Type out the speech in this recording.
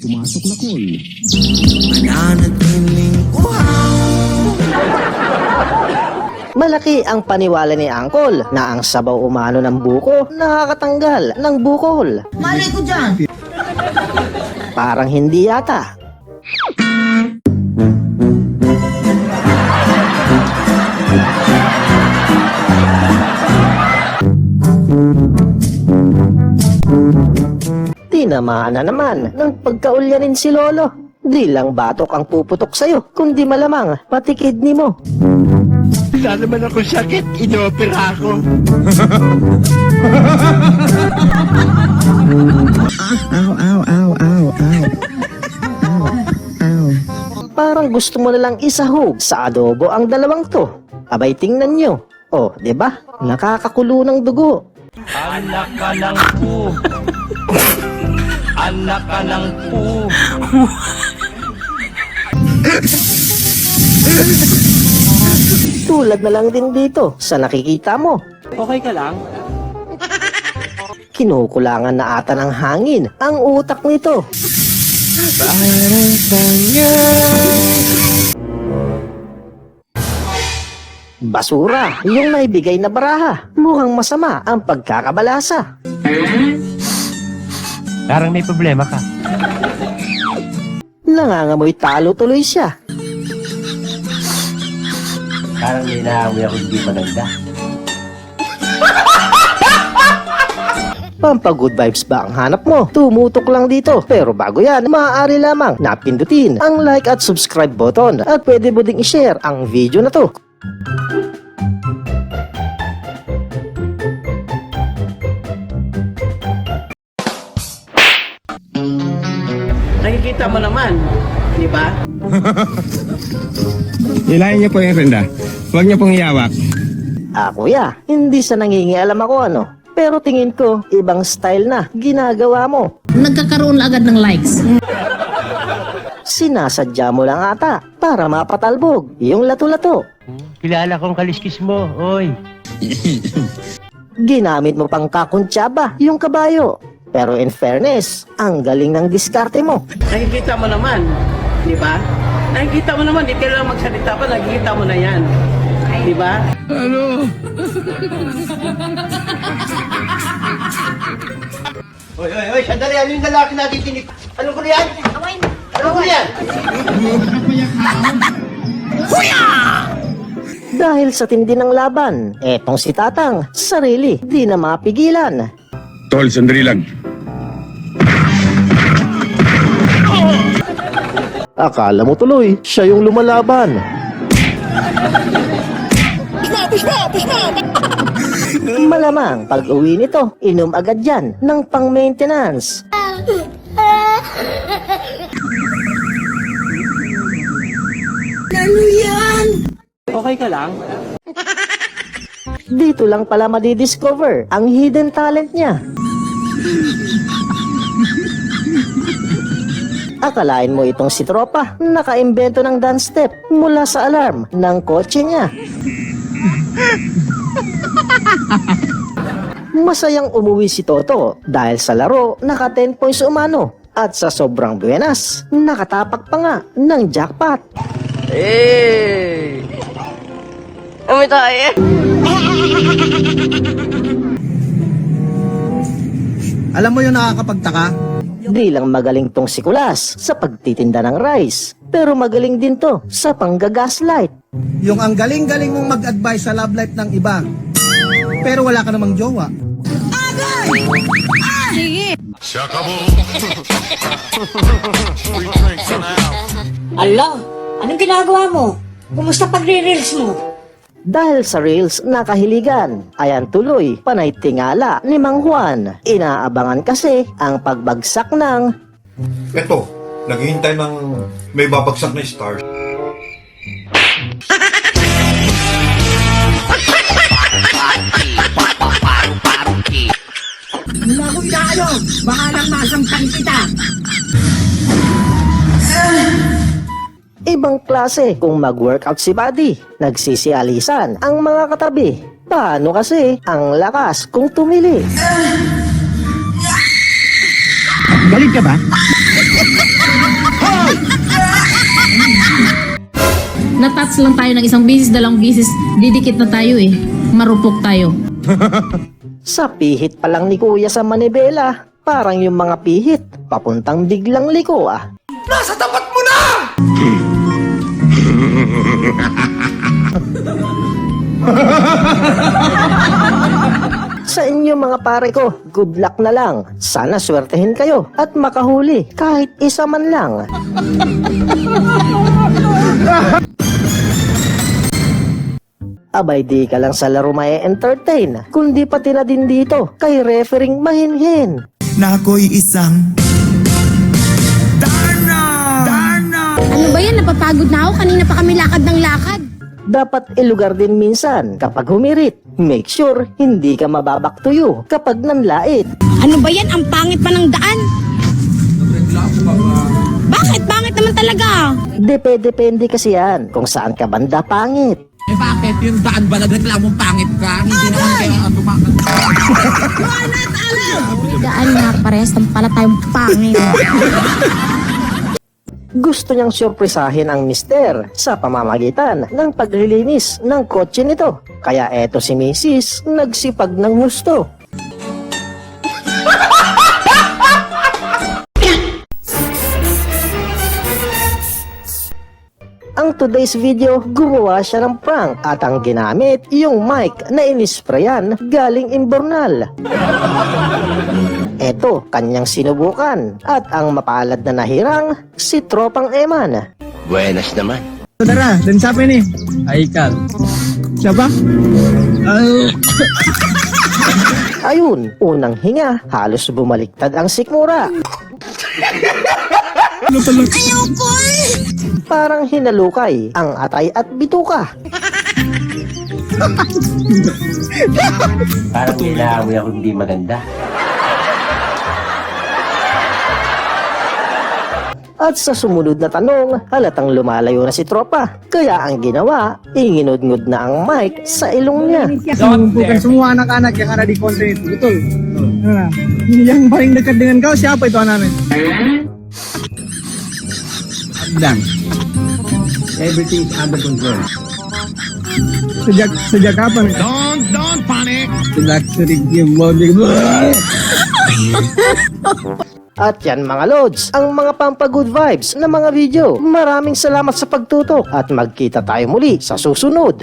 pumasok na call. Malaki ang paniwala ni Angkol na ang sabaw umano ng buko nakakatanggal ng bukol. Mali ko dyan. Parang hindi yata. Tinamaan na naman ng pagkaulyanin si Lolo. Di lang batok ang puputok sa'yo, kundi malamang pati kidney mo. Wala naman ako sakit, inopera ako. Parang gusto mo na lang isahog sa adobo ang dalawang to. Abay tingnan nyo. Oh, 'di ba? Nakakakulo ng dugo. Anak ka ng po. Anak ka ng po. Tulad na lang din dito sa nakikita mo. Okay ka lang? Kinukulangan na ata ng hangin ang utak nito. Parang tanga. Basura yung naibigay na baraha. Mukhang masama ang pagkakabalasa. Parang may problema ka. Nangangamoy talo tuloy siya. Parang may naamoy ako hindi maganda. Pampagood vibes ba ang hanap mo? Tumutok lang dito. Pero bago yan, maaari lamang na pindutin ang like at subscribe button at pwede mo ding i-share ang video na to. Nakikita mo naman, di ba? Ilayin niyo po yung renda. Huwag niyo pong iyawak. Kuya, hindi sa nangingialam ako ano. Pero tingin ko, ibang style na ginagawa mo. Nagkakaroon agad ng likes. Sinasadya mo lang ata para mapatalbog yung lato-lato. Kilala kong kaliskis mo, oy. Ginamit mo pang kakuntsaba yung kabayo. Pero in fairness, ang galing ng diskarte mo. Nakikita mo naman, di ba? Nakikita mo naman, di kailangan magsalita pa, nakikita mo na yan. Di ba? Oy, sandali, ano yung lalaki natin tinik? Anong ko yan? Anong ko yan? Dahil sa tindi ng laban, etong si Tatang, sarili, di na mapigilan. Tol, sandali lang. Akala mo tuloy, siya yung lumalaban. Malamang pag uwi nito, inom agad yan ng pang-maintenance. Okay ka lang? Dito lang pala madidiscover ang hidden talent niya. Akalain mo itong si Tropa, nakaimbento ng dance step mula sa alarm ng kotse niya. Masayang umuwi si Toto dahil sa laro naka 10 points umano at sa sobrang buenas, nakatapak pa nga ng jackpot. Hey! Umi tayo! Alam mo yung nakakapagtaka? Di lang magaling tong si Kulas sa pagtitinda ng rice, pero magaling din to sa panggagaslight. Yung ang galing-galing mong mag-advise sa love life ng iba, pero wala ka namang jowa. Ala, anong ginagawa mo? Kumusta pagre-reels mo? Dahil sa reels na kahiligan, ayan tuloy panay tingala ni Mang Juan. Inaabangan kasi ang pagbagsak ng Eto, naghihintay ng may babagsak na stars. Wala ko inaalog. Baka lang masampan kita. ibang klase kung mag-workout si Buddy. Nagsisialisan ang mga katabi. Paano kasi ang lakas kung tumili? Galing ka ba? Na-touch lang tayo ng isang bisis, dalawang bisis, didikit na tayo eh. Marupok tayo. Sa pihit pa lang ni Kuya sa manibela, parang yung mga pihit, papuntang biglang liko ah. Nasa tapat mo na! Sa inyo mga pare ko, good luck na lang. Sana swertehin kayo at makahuli kahit isa man lang. Abay di ka lang sa laro may entertain, kundi pati na din dito kay referring mahinhin. Na ako'y isang Ano ba yan? Napapagod na ako. Kanina pa kami lakad ng lakad. Dapat ilugar din minsan kapag humirit. Make sure hindi ka mababaktuyo kapag nanlait. Ano ba yan? Ang pangit pa ng daan. Bakit? Pangit naman talaga. Depende kasi yan kung saan ka banda pangit. Eh bakit? Yung daan ba nagreklamong pangit ka? Hindi naman kayo tumakas. Daan nga parehas ng pala tayong pangit. Gusto niyang surprisahin ang mister sa pamamagitan ng paglilinis ng kotse nito. Kaya eto si Mrs. nagsipag ng gusto. Ang today's video, gumawa siya ng prank at ang ginamit yung mic na inisprayan galing Imbornal. Eto, kanyang sinubukan at ang mapalad na nahirang si Tropang Eman. Buenas naman. Saudara, dan siapa ini? Haikal. Siapa? Ayun, unang hinga, halos bumaliktad ang sikmura. Parang hinalukay ang atay at bituka. Parang nilaamoy ako hindi maganda. At sa sumunod na tanong, halatang lumalayo na si Tropa. Kaya ang ginawa, inginudngud na ang mic sa ilong niya. Bukan semua anak-anak yang ada di konten itu, betul? Nah, yang paling dekat dengan kau siapa itu anaknya? Dang. Everything is under control. Sejak kapan? Don't panic. Sejak sering game mode. At yan mga lods, ang mga pampagood vibes na mga video. Maraming salamat sa pagtutok at magkita tayo muli sa susunod.